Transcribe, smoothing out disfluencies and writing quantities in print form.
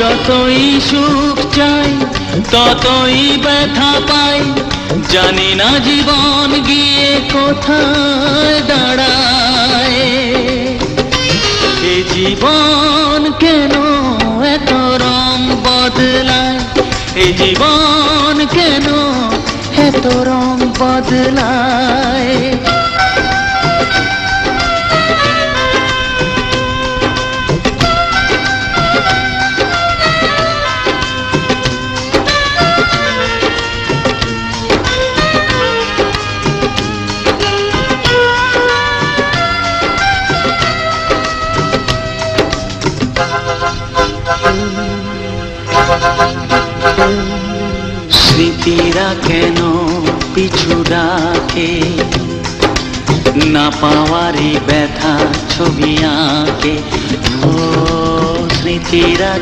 যতই সুখ চাই ততই ব্যথা পাই, জানি না জীবন গিয়ে কোথায় দাঁড়ায়। এ জীবন কেন এত রং বদলায়, এ জীবন কেন এত রং বদলায়। স্মৃতিরা কেন পিছু ডাকে, না পাওয়ারই ব্যথা ছবি আঁকে। ও স্মৃতিরা